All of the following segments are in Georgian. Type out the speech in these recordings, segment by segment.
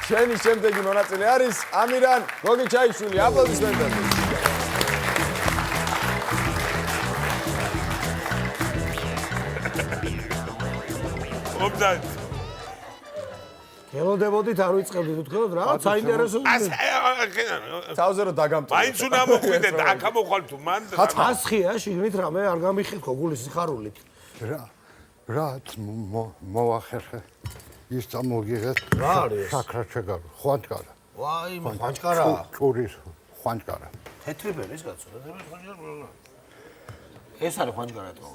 შენი შემდეგი მონაწილე არის ამირან გოგიჩაიშვილი. აპლოდისმენტები. ობდად. გელოდებოდით არ ვიწყებდით უთქნოთ რა? საინტერესო. თავზე რომ დაგამტო. მაინც უნდა მოხვიდეთ, აქ ამოხვალ თუ მან. ხაცხია, შიგნით რამე არ გამიხილქო გულის სიხარულით. რა მოახერხე. ის წამოგიღეთ. რა არის? შაქრაჩეგარ, ხვანჭკარა. ვაი, ხვანჭკარა. ჭურის ხვანჭკარა. თეთრი ფერის კაცო, თეთრი ხვანჭკარა. ეს არის ხვანჭკარა თქო.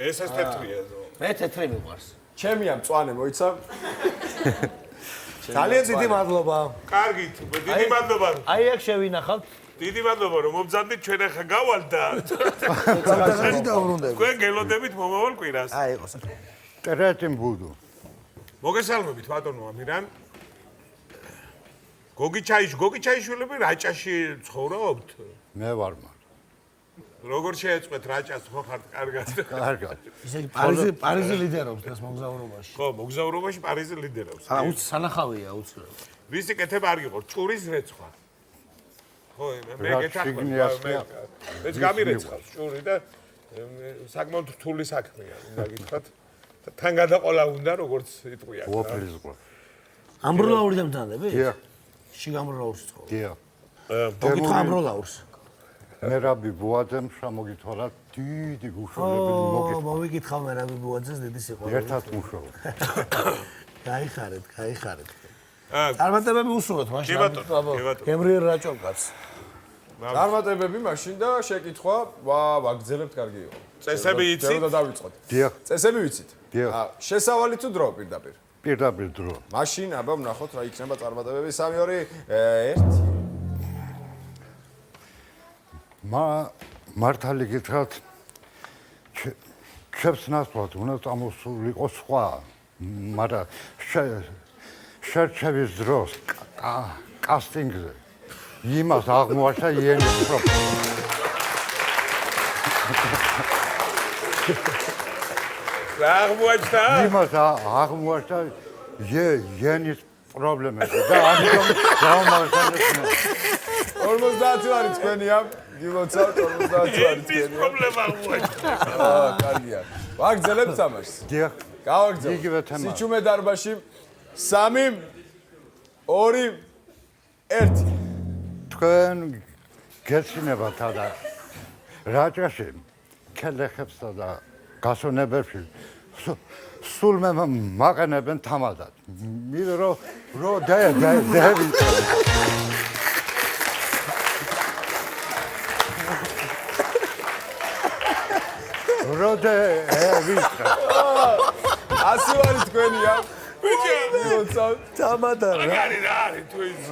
ეს თეთრია ზო. მე თეთრი მიყვარს. ჩემი ამ მწვანე მოიცა. ძალიან დიდი მადლობა. კარგით, დიდი მადლობა. აი აქ შევინახავთ. დიდი მადლობა რომ მომბძანდით ჩვენ ახლა გავალ და ძალიან დავრუნდები. თქვენ გელოდებით მომავალ კვირას. აი იყოს. ტერეტიმ ბუდუ. მოგესალმებით ბატონო ამირან. გოგიჩაიშვილები რაჭაში ცხოვრობთ? მე ვარ მაგ. როგორ შეეწყვეთ რაჭას ხო ხართ კარგად? კარგად. ისე პარიზი ლიდერობს დღეს მოგზაურობაში. ხო, მოგზაურობაში პარიზი ლიდერობს. სანახავია უცებ. ვისი კეთება არ გიყო? ჭურის რეცხვა. ხო, მე გეთახმები. მეც გამირეცხავს ჭური და საკმაოდ რთული საქმეა, უნდა გითხრათ. თან გადაყოლა უნდა როგორც იტყვია. ოფლის ყო. ამბროლაური დამტანები? დიახ. შიგამბროლაურს ხო? დიახ. მოგითხა ამბროლაურს. მერაბი ბუაძემ შემოგითვალა დიდი გუშინები მოგითხა. მოვიკითხავ მერაბი ბუაძეს დიდი სიყვარული. ერთად მუშაობ. გაიხარეთ. წარმატებები უსურვოთ მაშინ. გემრიელ რაჭოკაც. წარმატებები მაშინ და შეკითხვა, ვაგრძელებთ კარგი იყო. წესები იცით? და დავიწყოთ. დიახ. წესები ვიცით. დიახ. შესავალი თუ დრო პირდაპირ? პირდაპირ დრო. მაშინ აბა ვნახოთ რა იქნება წარმატებები 3-2-1. მართალი გითხრათ ჩემს ნაცვლად უნდა წამოსულიყო სხვა მაგრამ შერჩევის დროს კასტინგზე იმას აღმოაჩა იენის პრობლემა იმას აღმოაჩა იენის პრობლემები და ამიტომ გამოვარდა 50 არის თქვენია გილოცავთ 50 არის ეს პრობლემა მოაჩვენე. კარგია. ვაგრძელებთ თამაშს. დიახ. გავაგრძელებთ. იგივე თემა. სიჩუმე დარბაზში 3-2-1. თქვენ გეცინებათ და რაჭაში ქელეხებსა და გასონებებში სულ მე მაყენებენ თამადად. მივე რო დები როდე ვიწყე 100 არის თქვენია. გილოცავთ. თამადა რა. არის რა არის თუ ის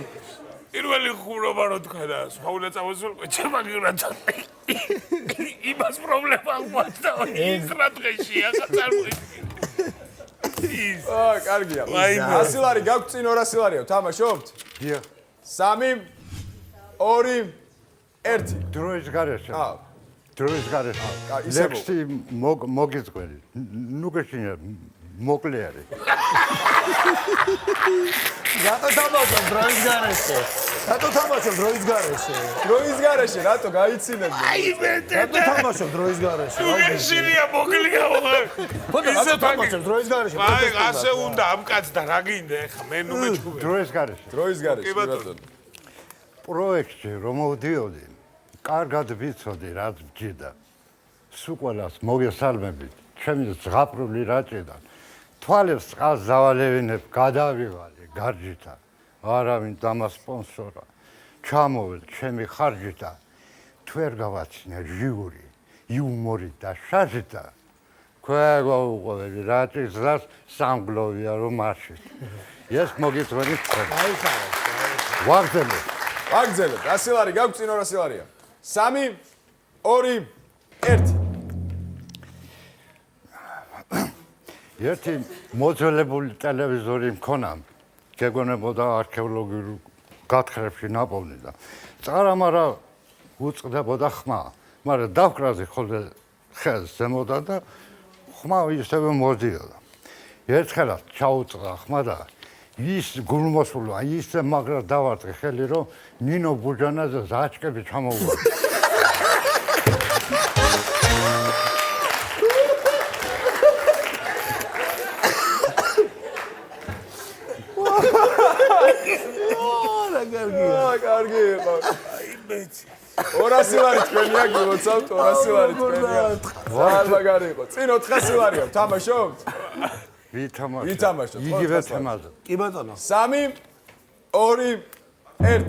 პირველი ხუმრობა რო თქვა და სხვა უნდა წავასულყო ჩემაგირად იმას პრობლემა აღმოჩნდა ის რა დღეშია წარმოიდგინე ის კარგია. 100 არის გაქვთ წინ 200 არისო თამაშობთ? დიახ. 3-2-1. დროის გარეშე. დროის გარეშე. ლექსი მოგიძღველი. ნუ გეშინია მოკლე არის. რატო თამაშობ დროის გარეშე? დროის გარეშე რატო გაიცინებდი? აი მე რატო თამაშობ დროის გარეშე? გეშინია მოკლეა ხო რატო თამაშობ დროის გარეშე? აი ასე უნდა ამ კაცს და რა გინდა ეხა მე ნუ მეჩხუბე დროის გარეშე. დროის გარეშე კი ბატონო. პროექტში რომ მოვდიოდი კარგად ვიცოდი რა გჭირდა. სულ მოგესალმებით. ჩემი ზღაპრული რაჭედან. თვალებს წყალს დავალევინებ, გადავიღალი გარჯითა. არავინ დამასპონსორა. ჩამოვალ ჩემი ხარჯითა. თუ ვერ გავაცინე ჟიური, იუმორი და შაჟითა. ქვეგოუყოვები რაჭის ზას სამგლოვია რომ არშით. ეს მოგიწვენი თქვენ. ვაგრძელებ. ვაგრძელებთ. 100 არის გაქვთ წინ 200 არია. 3-2-1. ერთი მოძველებული ტელევიზორი მქონა. გეგონებოდა არქეოლოგიურ გათხრებში ნაპოვნი და წარამარა უწყდებოდა ხმა. მაგრამ დავკრაზე ხოლმე ხელს ზემოდან და ხმა ისევე მოდიოდა. ერთხელაც ჩაუწყდა ხმა და ის გულმოსულო, ისე მაგრა დავარტყი ხელი, რომ ნინო ბუჯანაძე ზაჭკები ჩამოუვა. კარგი იყო. 200 ლარი თქვენია გილოცავთ 200 ლარი თქვენია. ძალიან მაგარი იყო. წინ 400 ლარია, თამაშობთ? ვითამაშოთ. იგივე თემაზე. კი ბატონო. 3 2 1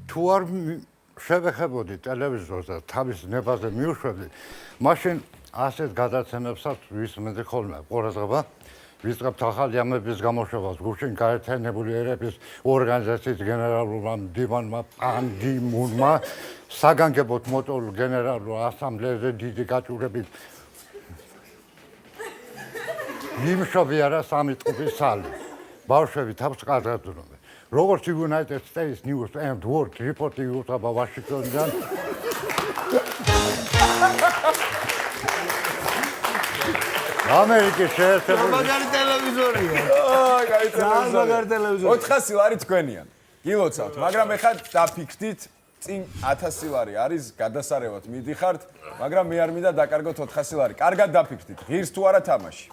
თუ არ შევეხებოდი ტელევიზორს და თავის ნებაზე მივშვებდი, მაშინ ასეთ გადაცემებსაც ვისმენდი ხოლმე ყურადღება. ვიწყებთ ახალი ამების გამოშვებას გუშინ გაერთიანებული ერების ორგანიზაციის გენერალურმა მდივანმა პან გი მუნმა საგანგებოდ მოტოულ გენერალურ ასამბლეაზე დიდი გაჭირვებით მიმშობიარა სამი ტყუპის სალი. ბავშვები თავს კარგად ვნებენ. როგორც United States News and World Report იუწება ვაშინგტონიდან ამერიკის შეერთებული მაგარი ტელევიზორია. კაი მაგარი ტელევიზორი. 400 ლარი თქვენია. გილოცავთ, მაგრამ ეხლა დაფიქრდით, წინ 1000 ლარი არის გადასარევად მიდიხართ, მაგრამ მე არ მინდა დაკარგოთ 400 ლარი. კარგად დაფიქრდით, ღირს თუ არა თამაში.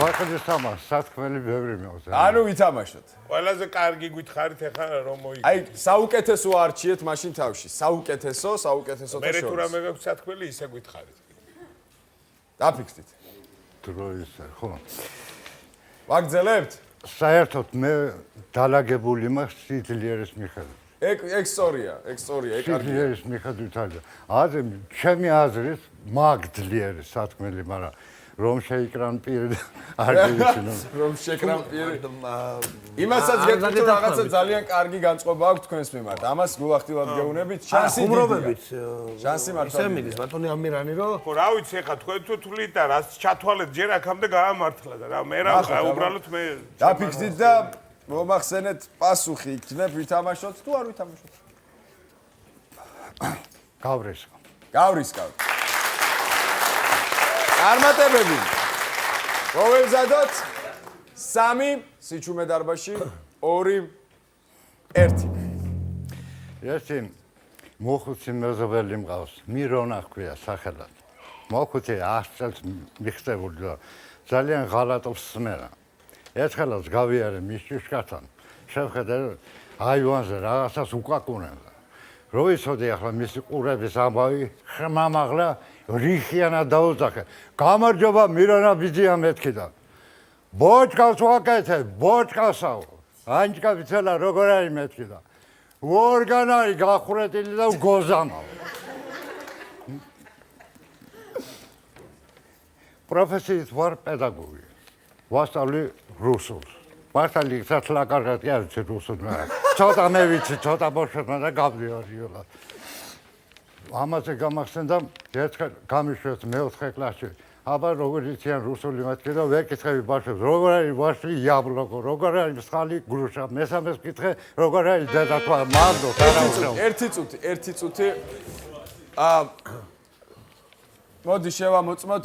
ვაყედეს თამაშს, სათქმელი ბევრი მეუღზე. ანუ ვითამაშოთ. ყველაზე კარგი გითხარით ეხლა რომ მოიგო. აი, საუკეთესო არჩიეთ მაშინ თავში. საუკეთესო და მე თუ შორის. რამე გაქვს სათქმელი ისე გითხარით. დაფიქრდით. დრო ისე, ხო. ვაგრძელებთ? საერთოდ მე დალაგებული მაქვს სიძლიერის მიხედვით. ეგ სწორია, ეგ კარგია. სიძლიერის მიხედვით არის. აზრი, ჩემი აზრით მაგძლიერი სათქმელი, მაგრამ რომ შეიკრან პირი არ ვიცინო. რომ შეკრან პირი. იმასაც გეტყვით რომ რაღაცა ძალიან კარგი განწყობა აქვს თქვენს მიმართ. ამას გულახდილად გეუბნებით. შანსი დიდია. ხუმრობებით. შანსი მართლა. ისე მიდის ბატონი ამირანი რომ ხო, რა ვიცი ეხლა თქვენ თუ თვლით და რაც ჩათვალეთ ჯერ აქამდე გაამართლა და რა მე რა უბრალოდ მე დაფიქრდით და მომახსენეთ პასუხი იქნებ ვითამაშოთ თუ არ ვითამაშოთ. გავრისკო. გავრისკავთ. წარმატებები. მოვემზადოთ 3 სიჩუმე დარბაზში 2 1. ერთი მოხუცი მეზობელი მყავს, მირონა ჰქვია სახელად. მოხუცი 100 წელს მიხსენებული და ძალიან ღალატობს სმენა. ერთხელაც გავიარე მის ჭიშკართან. შევხედე აივანზე რაღაცას უკაკუნებდა. რო იცოდი ახლა მისი ყურების ამბავი, ხმამაღლა რიხიანად დაუძახე. გამარჯობა მირონა ბიძია მეთქიდა. ბოჭკას ვაკეთე, ბოჭკასაო. ანჭკა ვიცელა როგორ არის მეთქიდა. ორგანარი გახურეტილი და გოზამაო. პროფესიით ვარ პედაგოგი. ვასწავლი რუსულს. მართალი საერთოდ კარგად კი არ ვიცი რუსულ, მაგრამ ცოტა მე ვიცი, ცოტა ბავშვებმა და გავდივარი იოლად. ამაზე გამახსენდა ერთხელ გამიშვეს მეოთხე კლასში. აბა როგორ იციან რუსული მეთქი და ვეკითხები ბავშვებს, როგორ არის ვაშლი იაბლოკო, როგორ არის მსხალი გრუშა, მესამეს კითხე, როგორ არის დედაქვა, მანდო, თარაუშა. ერთი წუთი. მოდი შევამოწმოთ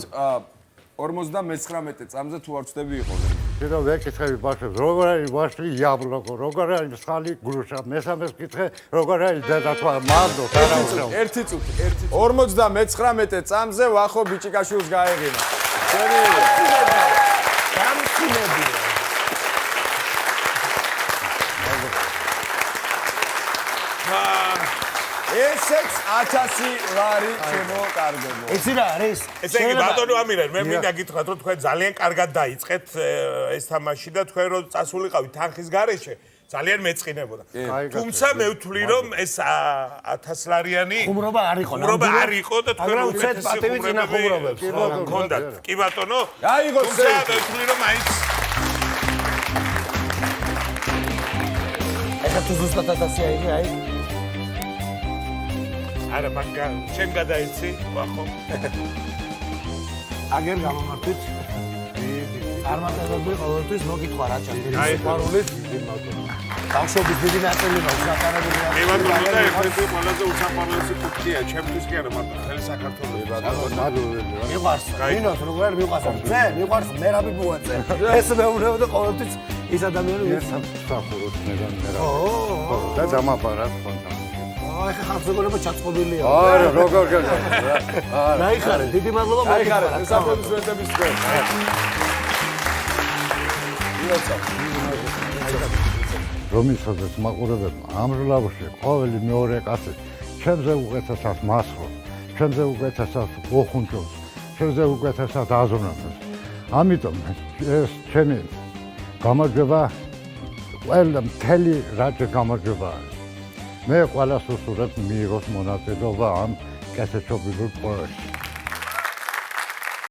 59 წამზე თუ არ ვწდები იყო. და ვეკითხები ბავშვებს, როგორ არის ვაშლი იაბლოკო, როგორ არის მსხალი გრუშა, მესამეს კითხე, როგორ არის დედაქვა, მანდო, თარაუშა. ერთი წუთი. 59 წამზე ვახო ბიჭიკაშვილს გაეღინა. შენია. გამწინებია. ესეც 1000 ლარი შემოკარგებო. იცი რა არის? ესე იგი ბატონო ამირან მე მინდა გითხრათ რომ თქვენ ძალიან კარგად დაიწყეთ ეს თამაში და თქვენ რო წასულიყავით თანხის გარეშე ძალიან მეწყინებოდა. თუმცა მე ვთვლი რომ ეს 1000 ლარიანი ხუმრობა არ იყო. ხუმრობა არ იყო და თქვენ უცეთ პატივი წინა ხუმრობებს. გქონდათ. კი ბატონო. გაიგო თუმცა მე ვთვლი რომ აიც ეხლა თუ ზუსტად 1000 აიღე, აი. არა მაგა ჩემ გადაიცი ვახო. აგერ გამომართვით. წარმატებები ყოველთვის მოგითხრა რა ჩანს. აი სიყვარულით ბავშვობის დიდი ნაწილი რა უსაფრთხოებელია. მევარდა ერთ-ერთი ყველაზე უსაფრთხოებელესი პუნქტია ჩემთვის კი არა მარტო მთელი საქართველოს. მიყვარს ნინოს როგორ მიყვარს ძე მიყვარს მერაბი ბუაძე ეს მეუბნება და ყოველთვის ის ადამიანი საფუძვლად მე და დამაბარად ხონდა. აი ხა ხალხურობა ჩაწყობილია. არა როგორ გეძახ რა. დაიხარე დიდი მადლობა დაიხარე საფუძვლის ვენდების თქვენ. რომისადაც მაყურებელმა ამრლავში ყოველი მეორე კაცი ჩემზე უკეთესად მასხობს, ჩემზე უკეთესად ოხუნჯობს, ჩემზე უკეთესად აზროვნებს. ამიტომ ეს ჩემი გამარჯვება ყველა მთელი რაჭი გამარჯვება. მე ყველას უსურვებ მიიღოს მონაწილეობა ამ კეთილშობილურ პროექტში.